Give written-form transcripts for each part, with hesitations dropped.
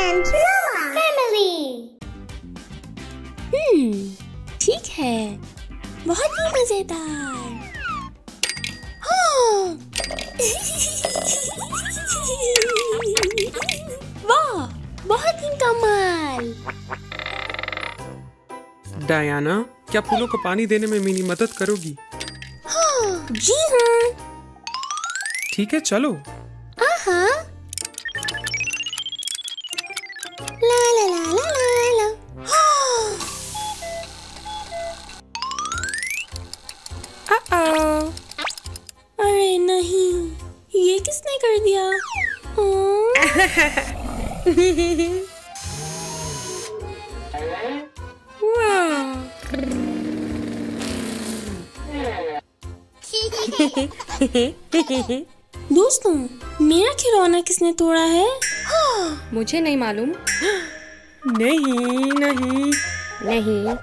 and Mama family. ठीक है, बहुत ही मजेदार। हाँ। वाह, बहुत ही कमाल। डायना, क्या फूलों को पानी देने में मेरी मदद करोगी? हाँ, जी हाँ। ठीक है, चलो। आहा। ला ला ला ला ला ला। हाँ। अरे नहीं, ये किसने कर दिया? दोस्तों, मेरा खिलौना किसने तोड़ा है? मुझे नहीं मालूम। नहीं नहीं नहीं।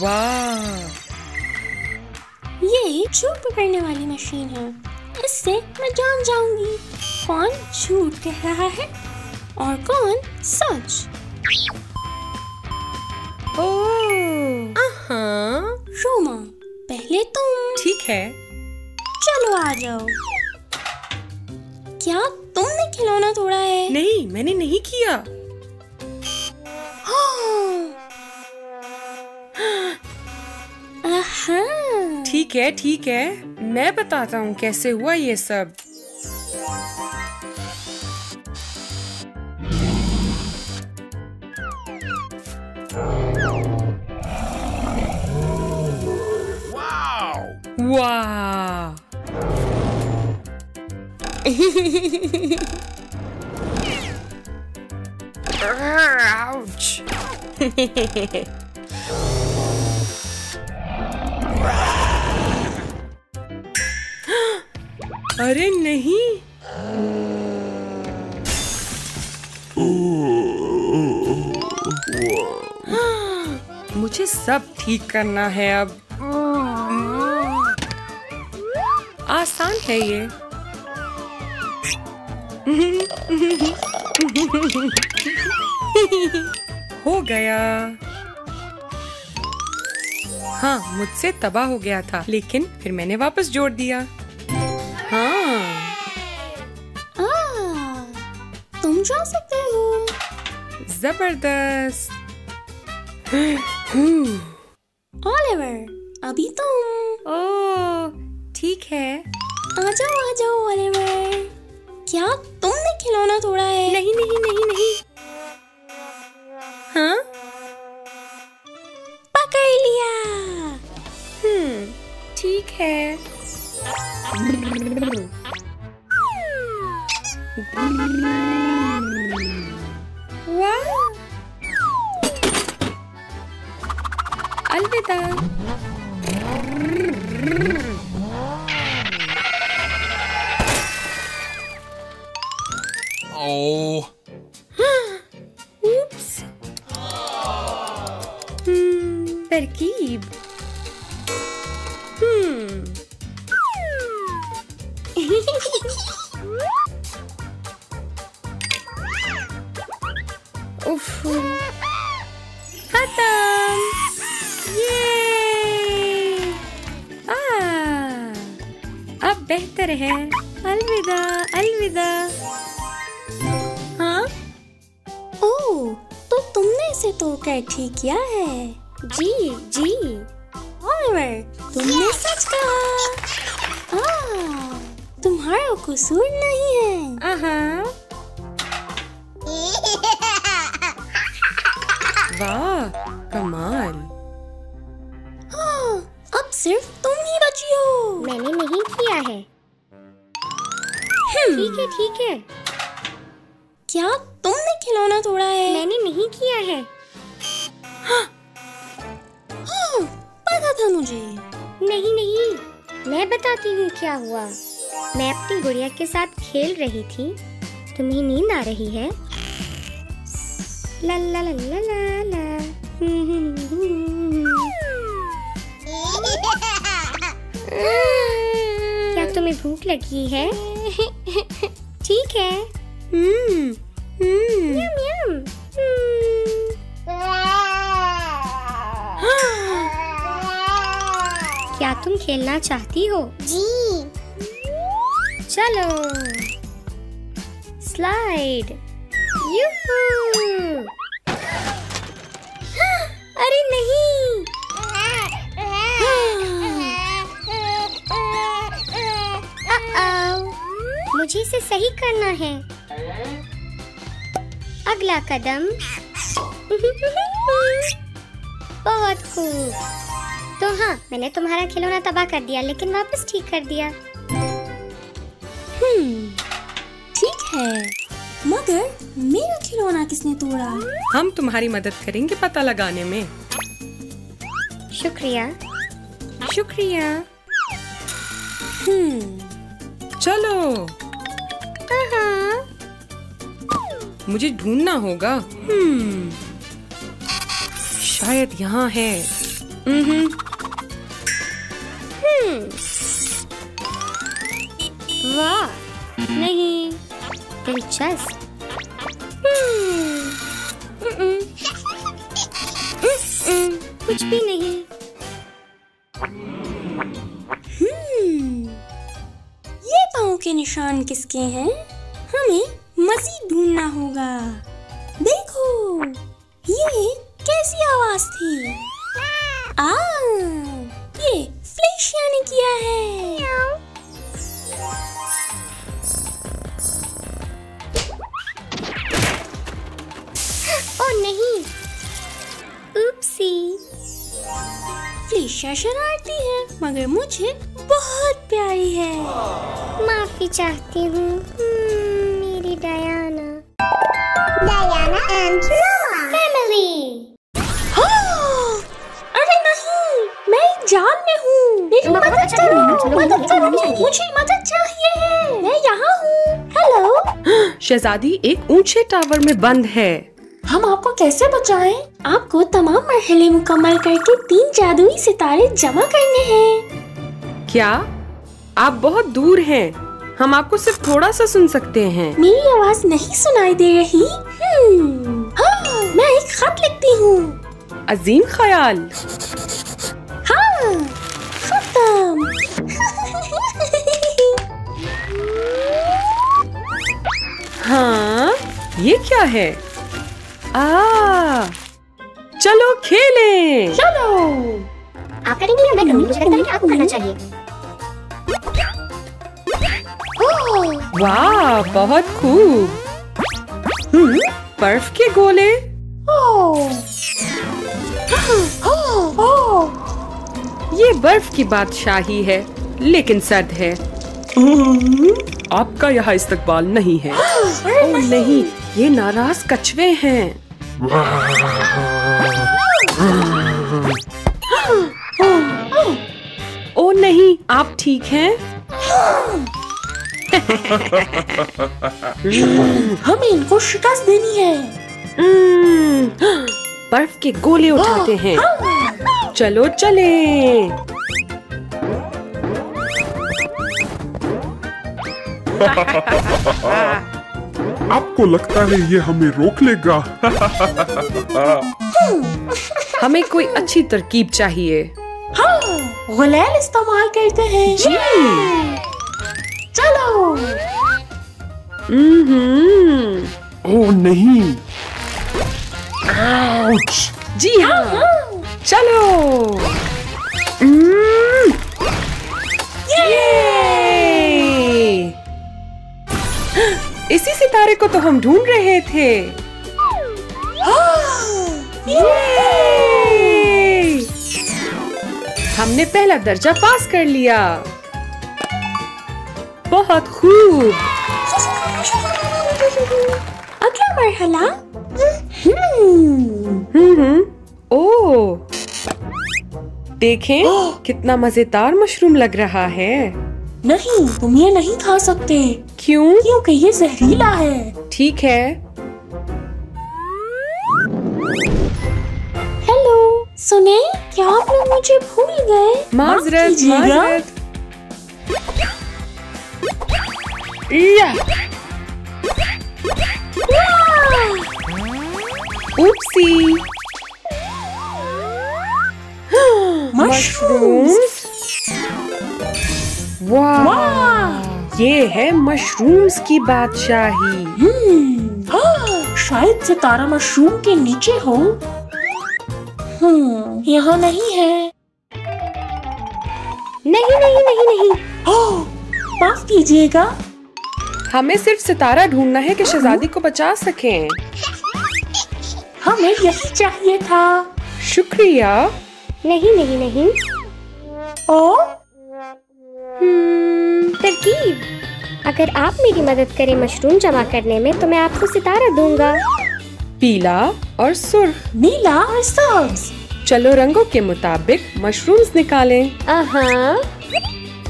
वाह, ये झूठ पकड़ने वाली मशीन है। इससे मैं जान जाऊंगी कौन झूठ कह रहा है और कौन सच। रोमा, पहले तुम। ठीक है। चलो आ जाओ। क्या तुमने खिलौना तोड़ा है? नहीं, मैंने नहीं किया। ठीक है, ठीक है, मैं बताता हूँ कैसे हुआ ये सब। वाह! Ouch! अरे नहीं! मुझे सब ठीक करना है अब। आसान है ये। हो गया। हाँ, मुझसे तबाह हो गया था, लेकिन फिर मैंने वापस जोड़ दिया। हाँ। तुम जा सकते हो। जबरदस्त। ओलिवर, अभी तुम। ओह, ठीक है। आ जाओ ओलिवर। क्या तुमने खिलौना तोड़ा है? नहीं नहीं नहीं नहीं। हाँ? पकड़ लिया। ठीक है। वाह! अलविदा। ओह, Oops. तरकीब। उफ, खत्म। ये अब बेहतर है। अलविदा, अलविदा। हाँ? ओह, तो तुमने इसे तोड़कर ठीक किया है। जी जी। ओलिवर, तुमने सच कहा। तुम्हारा कसूर नहीं है। वाह, कमाल। अब सिर्फ तुम ही बची हो। मैंने नहीं किया है। ठीक है, ठीक है। क्या तुमने खिलौना तोड़ा है? मैंने नहीं किया है। पता था मुझे। नहीं नहीं, मैं बताती हूँ क्या हुआ। मैं अपनी गुड़िया के साथ खेल रही थी। तुम्हें नींद आ रही है? ला ला ला ला ला ला। क्या तुम तुम्हें भूख लगी है? ठीक है। यम यम। क्या तुम खेलना चाहती हो? जी। चलो स्लाइड। यूहू! अरे नहीं! मुझे इसे सही करना है। अगला कदम। बहुत खूब। तो हाँ, मैंने तुम्हारा खिलौना तबाह कर दिया, लेकिन वापस ठीक कर दिया। ठीक है, मगर मेरा खिलौना किसने तोड़ा? हम तुम्हारी मदद करेंगे पता लगाने में। शुक्रिया। शुक्रिया। चलो। हाँ। मुझे ढूंढना होगा। शायद यहाँ है। वाह, नहीं, दिलचस्प। कुछ भी नहीं। ये पाँव के निशान किसके हैं? हमें मजीद ढूंढना होगा। देखो, ये कैसी आवाज थी? ये फ्लेशिया ने किया है। ओह नहीं, उपसी। फ्लेशिया शरारती है, मगर मुझे बहुत प्यारी है। माफी चाहती हूँ, मेरी डायना। Diana and family. अरे नहीं, मैं एक जाल में हूँ। मेरी मदद करो, मदद करो, मुझे मदद चाहिए। मैं यहाँ हूँ। हेलो। शहजादी एक ऊंचे टावर में बंद है। हम आपको कैसे बचाएं? आपको तमाम मरहले मुकम्मल करके 3 जादुई सितारे जमा करने हैं। क्या? आप बहुत दूर हैं। हम आपको सिर्फ थोड़ा सा सुन सकते हैं। मेरी आवाज नहीं सुनाई दे रही। हाँ, मैं एक खत लिखती हूँ। अजीम ख्याल। हाँ, खत्म। हाँ, ये क्या है? चलो खेलें। चलो। आप करेंगे या मैं करूँगी? मुझे लगता है कि आपको करना चाहिए। वाह, बहुत खूब। बर्फ के गोले। ये बर्फ की बादशाही है, लेकिन सर्द है। आपका यहाँ इस्तकबाल नहीं है। ओह नहीं, ये नाराज कछुए हैं। ओह नहीं, आप ठीक हैं? हमें इनको शिकस्त देनी है। बर्फ के गोले उठाते हैं। चलो चलें। आपको लगता है ये हमें रोक लेगा? हमें कोई अच्छी तरकीब चाहिए। हाँ, गुलेल इस्तेमाल करते हैं। जी। चलो। ओह नहीं। आउच। जी हाँ, चलो। इसी सितारे को तो हम ढूंढ रहे थे। हमने पहला दर्जा पास कर लिया। बहुत खूब। अगला मरहला। ओह, देखें कितना मजेदार मशरूम लग रहा है। नहीं, तुम ये नहीं खा सकते। क्यों? क्योंकि ये जहरीला है। ठीक है। हेलो, सुने, क्या आप लोग मुझे भूल गए? माजरत, कीजिएगा। माजरत। या! Oopsie! मशरूम्स! वाह! ये है मशरूम्स की बादशाही। शायद सितारा मशरूम के नीचे हो। यहाँ नहीं है। नहीं नहीं नहीं नहीं। माफ कीजिएगा। हमें सिर्फ सितारा ढूंढना है कि शहजादी को बचा सकें। हमें यही चाहिए था। शुक्रिया। नहीं नहीं नहीं। ओ? तरकीब। अगर आप मेरी मदद करें मशरूम जमा करने में तो मैं आपको सितारा दूंगा। पीला और सुर्ख, नीला और सब्ज। चलो रंगों के मुताबिक मशरूम्स निकालें।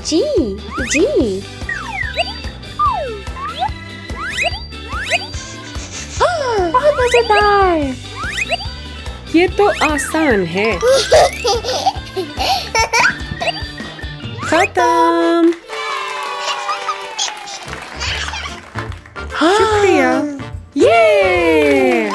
जी जी। बहुत मजेदार। ये तो आसान है। खत्म। शुक्रिया। ये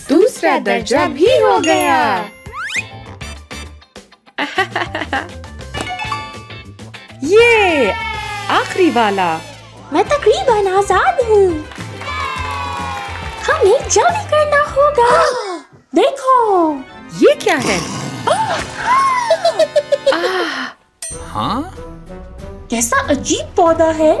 दूसरा दर्जा भी हो गया। ये आखिरी वाला। मैं तकरीबन आजाद हूँ। हमें जल्दी करना होगा। देखो, ये क्या है? हाँ? कैसा अजीब पौधा है।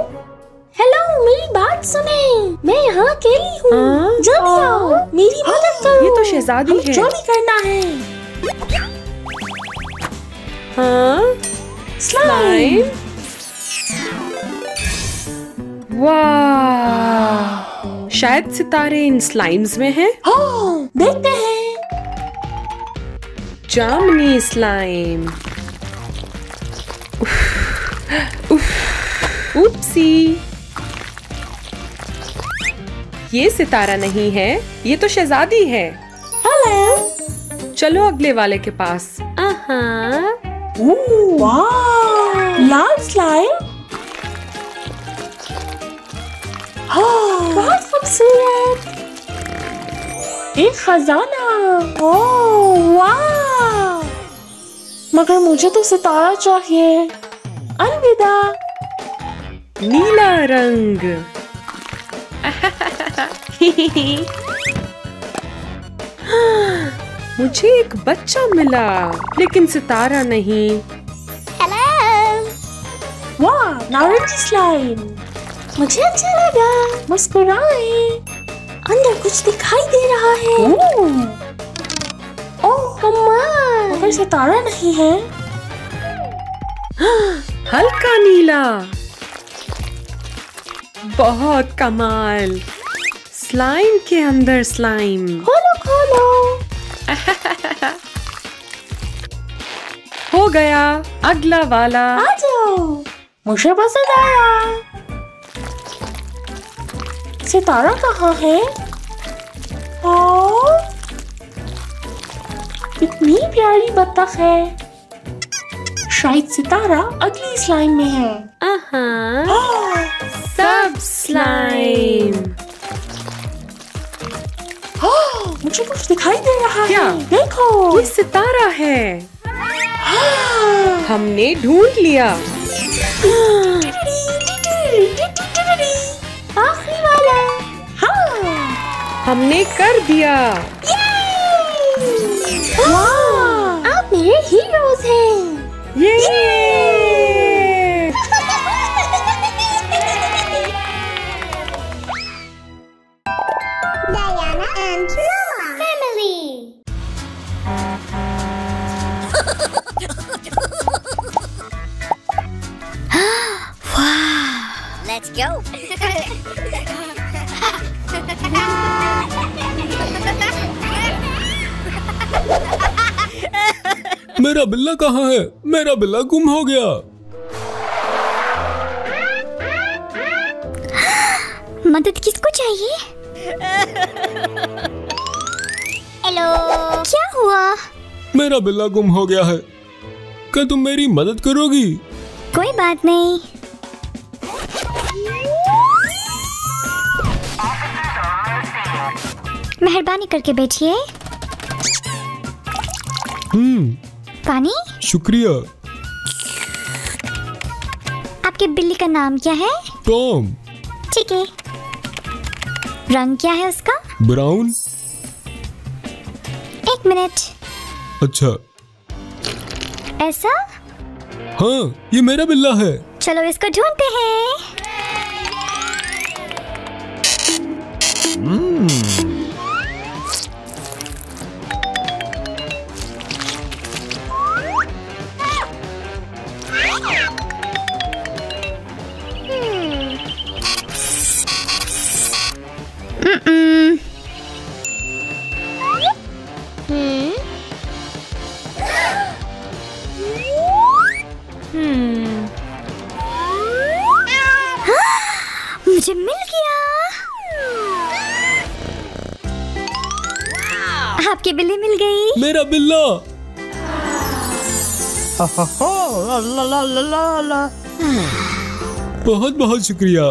हेलो, मेरी बात सुने। मैं यहाँ अकेली हूँ। जल्दी आओ, मेरी मदद करो। ये तो शहजादी है। जो भी करना है। हाँ? स्लाइम? वाह! शायद सितारे इन स्लाइम्स में हैं। हाँ, देखते हैं। जामनी स्लाइम। उप्सी! ये सितारा नहीं है, ये तो शहजादी है। हेलो। चलो अगले वाले के पास। वाह! लाल स्लाइम। हाँ, बहुत खूबसूरत। एक खजाना। ओह वाह! मगर मुझे तो सितारा चाहिए। अलविदा। नीला रंग। मुझे एक बच्चा मिला, लेकिन सितारा नहीं। वाह! नारंगी स्लाइम। मुझे अच्छा लगा। मुस्कुराए। अंदर कुछ दिखाई दे रहा है। ओह कमाल! मगर सितारा नहीं है। हल्का नीला। बहुत कमाल। स्लाइम के अंदर स्लाइम। खोलो खोलो। हो गया। अगला वाला। आ जाओ। मुझे पसंद आया। सितारा कहाँ है? ओह, कितनी प्यारी बत्तख है। शायद सितारा अगली स्लाइम में है। सब स्लाइम। मुझे कुछ दिखाई दे रहा क्या? है। देखो, ये सितारा है। हमने ढूंढ लिया। आखिरी वाला। हाँ, हमने कर दिया। वाह! आप मेरे हीरोज हैं। ये Diana and Noah family. Let's go. मेरा बिल्ला कहाँ है? मेरा बिल्ला गुम हो गया। मदद किसको चाहिए? हेलो। क्या हुआ? मेरा बिल्ला गुम हो गया है। क्या तुम मेरी मदद करोगी? कोई बात नहीं। मेहरबानी करके बैठिए। पानी? शुक्रिया। आपके बिल्ली का नाम क्या है? टॉम। ठीक है। रंग क्या है उसका? ब्राउन। 1 मिनट। अच्छा। ऐसा? हाँ, ये मेरा बिल्ला है। चलो इसको ढूंढते हैं। मुझे मिल गया। आपकी बिल्ली मिल गई। मेरा बिल्ला। बहुत बहुत शुक्रिया।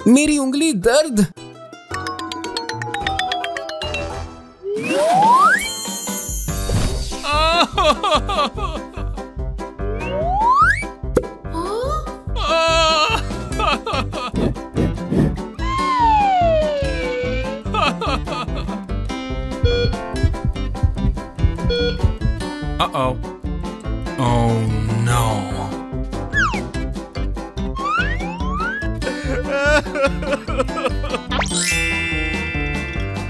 मेरी उंगली दर्द। Uh-oh. Oh no.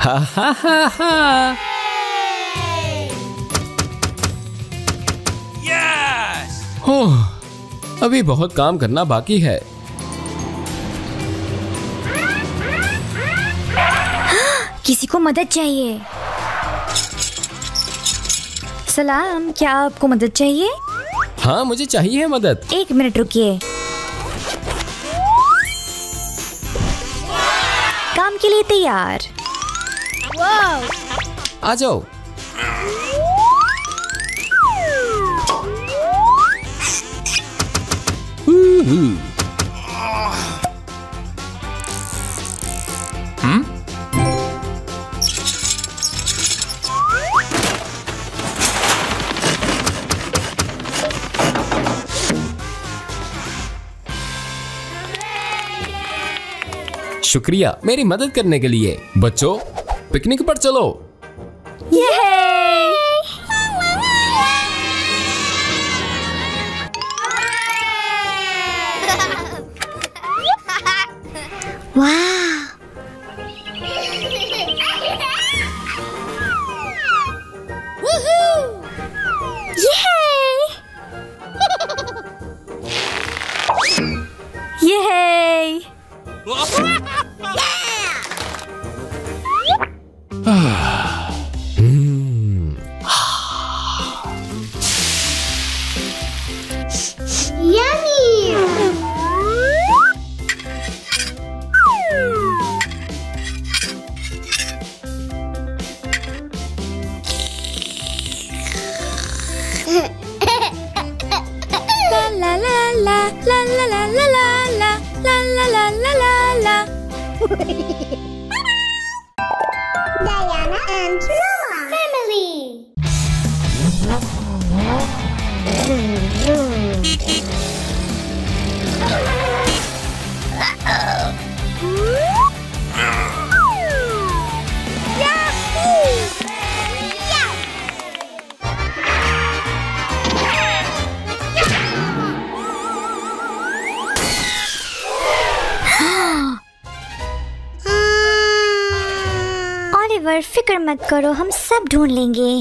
हा हा हा हा। हो, अभी बहुत काम करना बाकी है। किसी को मदद चाहिए। सलाम, क्या आपको मदद चाहिए? हाँ, मुझे चाहिए मदद। 1 मिनट रुकिए। काम के लिए तैयार। आ जाओ। शुक्रिया मेरी मदद करने के लिए। बच्चों, पिकनिक पर चलो। Diana and Noah family. Oliver, फिक्र मत करो, हम सब ढूंढ लेंगे।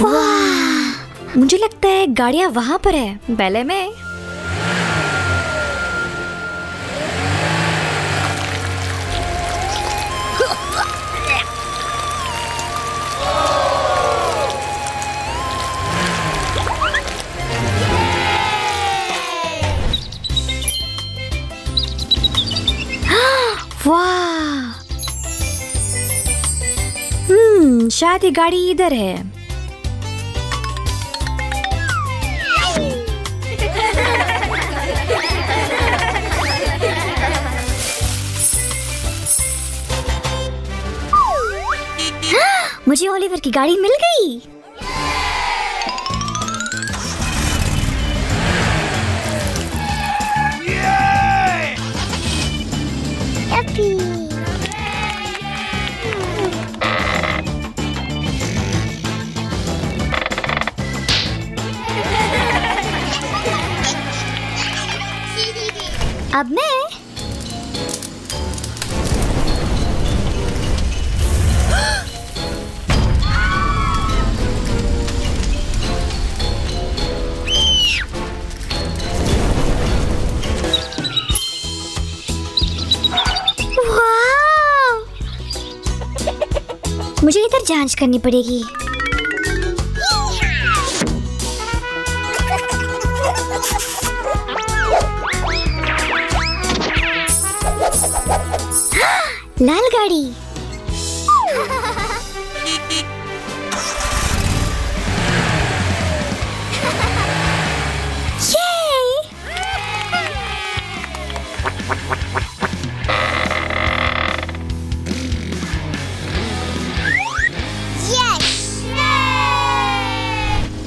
वाह, मुझे लगता है गाड़ियाँ वहाँ पर है, बैले में। वाह, शायद ये गाड़ी इधर है। मुझे ओलिवर की गाड़ी मिल गई। अब मैं मुझे इधर जांच करनी पड़ेगी। लाल गाड़ी।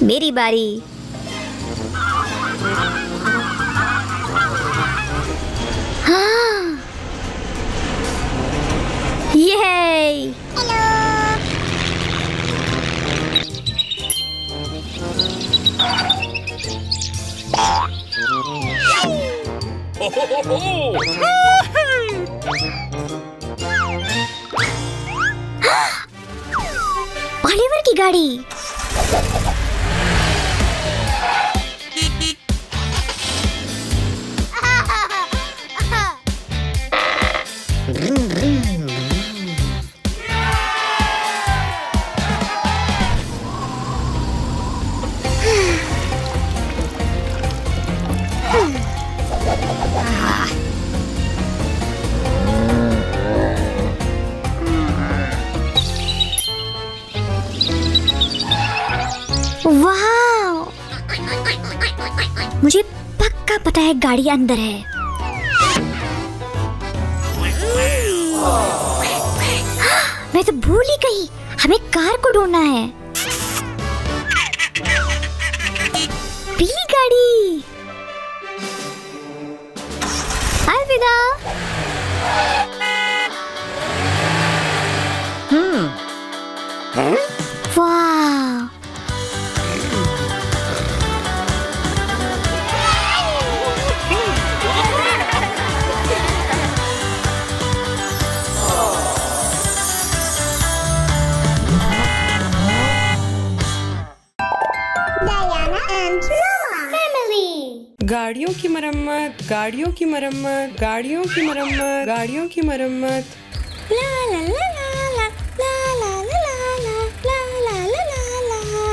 मेरी बारी। हाँ, ये ओलिवर की गाड़ी। वाह, मुझे पक्का पता है गाड़ी अंदर है। मैं तो भूल ही गई, हमें कार को ढूंढना है। पीली गाड़ी। अलविदा। वाह, गाड़ियों की मरम्मत, गाड़ियों की मरम्मत, गाड़ियों की मरम्मत, गाड़ियों की मरम्मत। ला ला ला ला ला ला ला ला ला ला ला ला ला।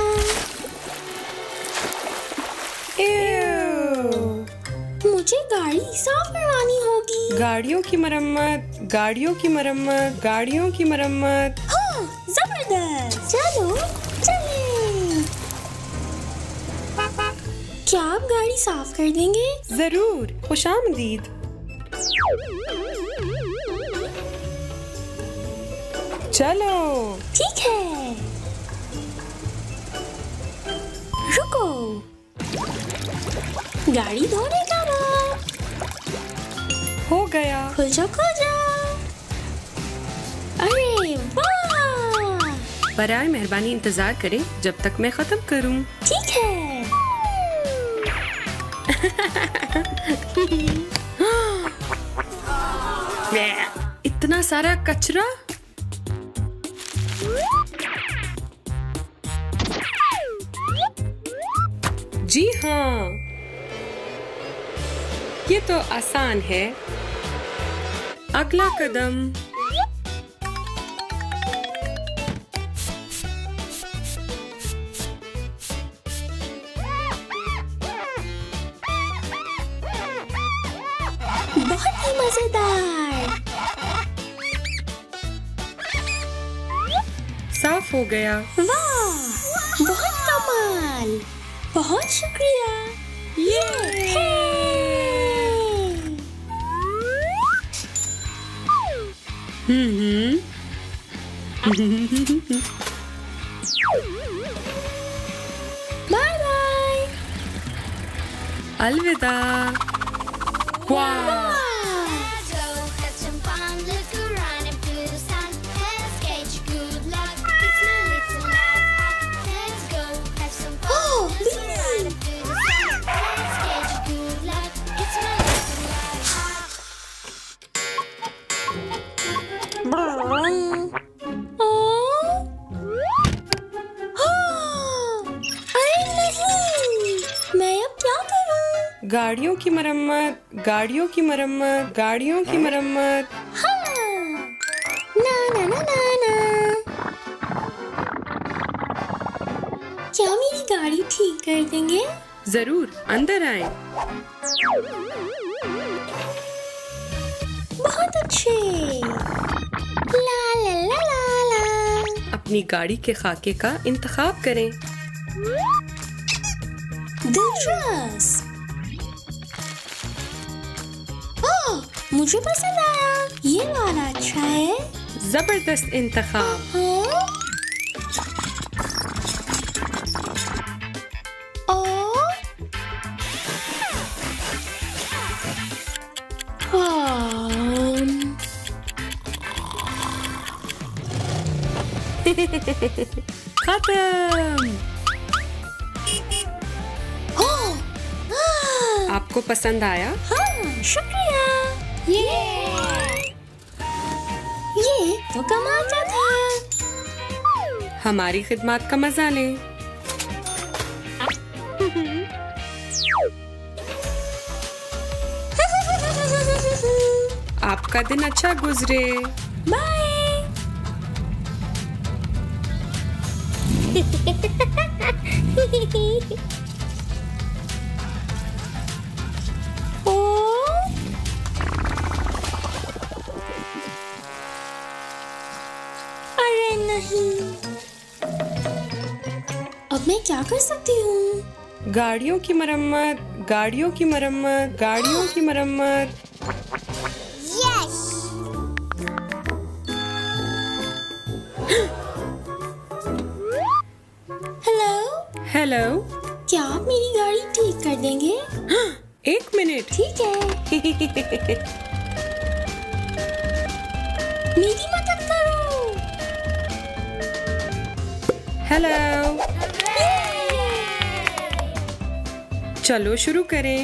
मुझे गाड़ी साफ करवानी होगी। गाड़ियों की मरम्मत, गाड़ियों की मरम्मत, गाड़ियों की मरम्मत। हाँ, जबरदस्त। चलो चलें। क्या आप गाड़ी साफ कर देंगे? जरूर, खुशामदीद। चलो। ठीक है, रुको। गाड़ी धोने का वक्त हो गया। खुल जाओ खुल जाओ। अरे वाह, बराए मेहरबानी इंतजार करें जब तक मैं खत्म करूं। ठीक है। इतना सारा कचरा। जी हाँ, ये तो आसान है। अगला कदम। बहुत ही मजेदार। साफ हो गया। वाह, बहुत कमाल। बहुत शुक्रिया। Bye bye. अलविदा। वाह, गाड़ियों की मरम्मत, गाड़ियों की मरम्मत, गाड़ियों की मरम्मत। ना ना ना ना ना। क्या मेरी गाड़ी ठीक कर देंगे? जरूर, अंदर आए। बहुत अच्छे। ला ला ला ला ला। अपनी गाड़ी के खाके का इंतखाब करें। दिलचस्प। मुझे पसंद आया। ये वाला अच्छा है। जबरदस्त इंतखाब। खत्म। आपको पसंद आया? हाँ, शुक्रिया। ये तो कमाल का था। हमारी खिदमत का मजा लें। आपका दिन अच्छा गुजरे। बाय। अरे नहीं, अब मैं क्या कर सकती हूँ? गाड़ियों की मरम्मत, गाड़ियों की मरम्मत, गाड़ियों की मरम्मत। हेलो, क्या आप मेरी गाड़ी ठीक कर देंगे? 1 मिनट। ठीक है। मेरी मदद करो। हेलो, चलो शुरू करें।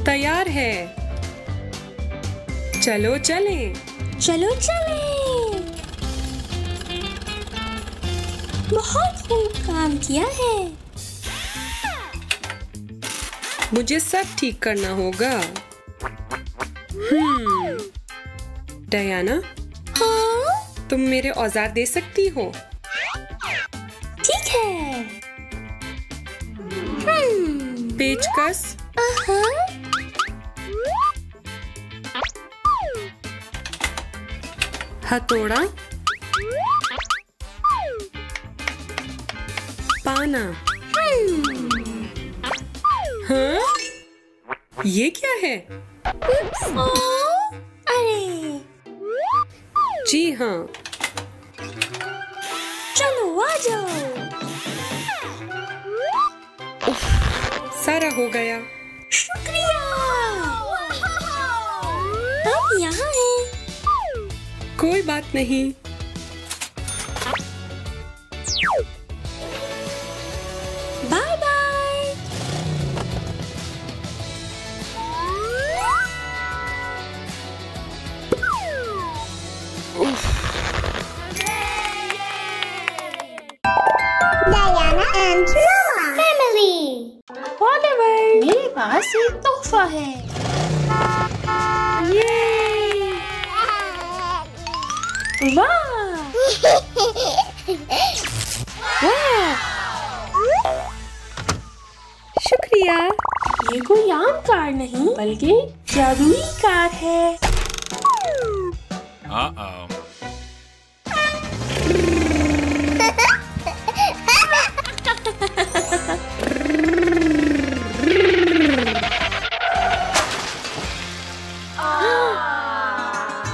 तैयार है। चलो चलें। चलो चलें। बहुत खूब काम किया है। मुझे सब ठीक करना होगा। डायना, हाँ? तुम मेरे औजार दे सकती हो? ठीक है। पेचकस, हथौड़ा, पाना। हाँ? ये क्या है? अरे जी हाँ। चलो आ जाओ। सारा हो गया। शुक्रिया। अब यहाँ है। कोई बात नहीं। Bye bye. Diana and Noah family. पास एक तोहफा है। वाह! शुक्रिया। ये कोई आम कार नहीं बल्कि जादुई कार है।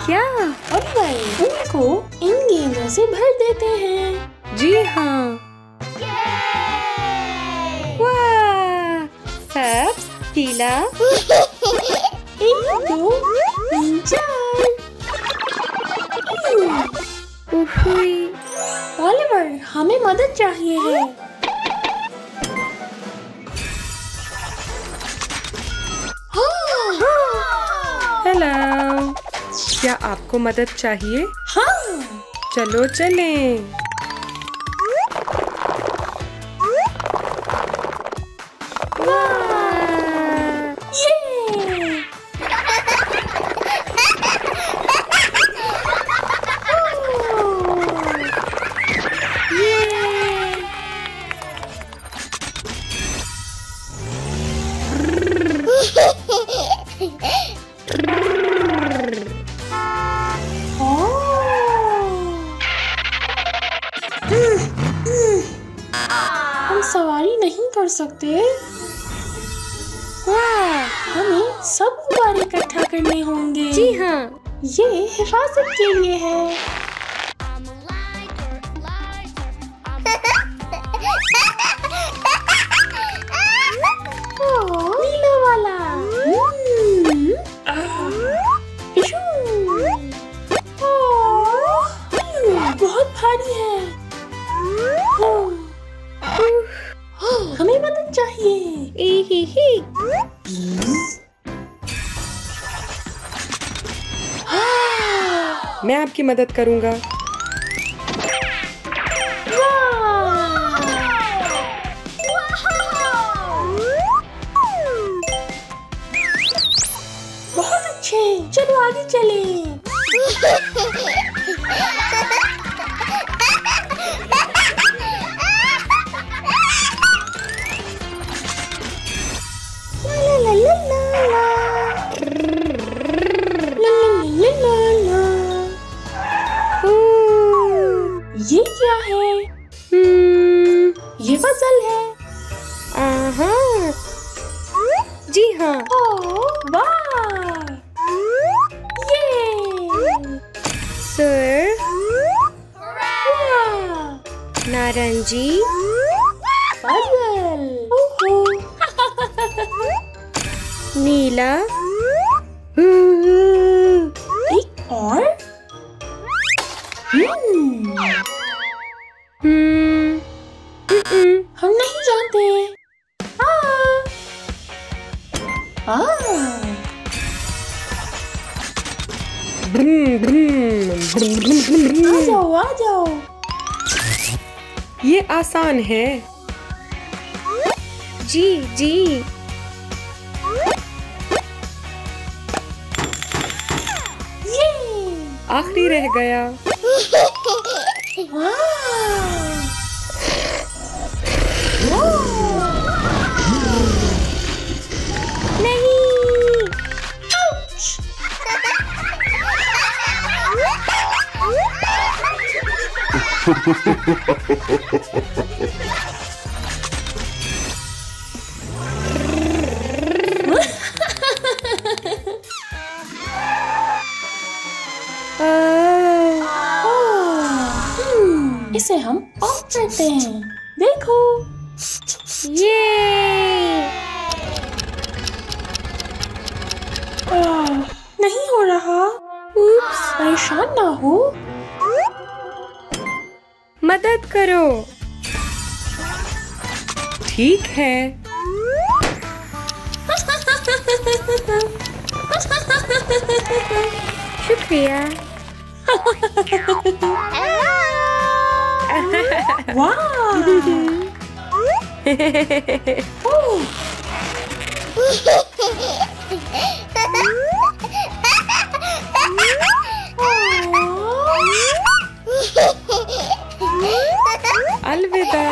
क्या? और भाई उनको इन गेंदों से भर देते हैं। जी हाँ। वाह! सब पीला। 1 2 3 4। ओलिवर, हमें मदद चाहिए है। हेलो, क्या आपको मदद चाहिए? हाँ। चलो चलें। हम सवारी नहीं कर सकते। वाह! हमें सब गुब्बारे इकट्ठा करने होंगे। जी हाँ। ये हिफाजत के लिए है। नीला वाला। बहुत भारी है। हमें मदद चाहिए। मैं आपकी मदद करूंगा। बहुत अच्छे, चलो आगे चलें। ये क्या है? ये पजल है। जी हाँ। वाह! ये सर, वाह! नारंगी, पजल। नीला, एक और। हम नहीं जानते। आ जाओ, आ जाओ। ये आसान है। जी जी। ये आखिरी रह गया। इसे हम ऑफ करते हैं। देखो, नहीं हो रहा। परेशान ना हो। मदद करो। ठीक है। शुक्रिया। वाह! अलविदा।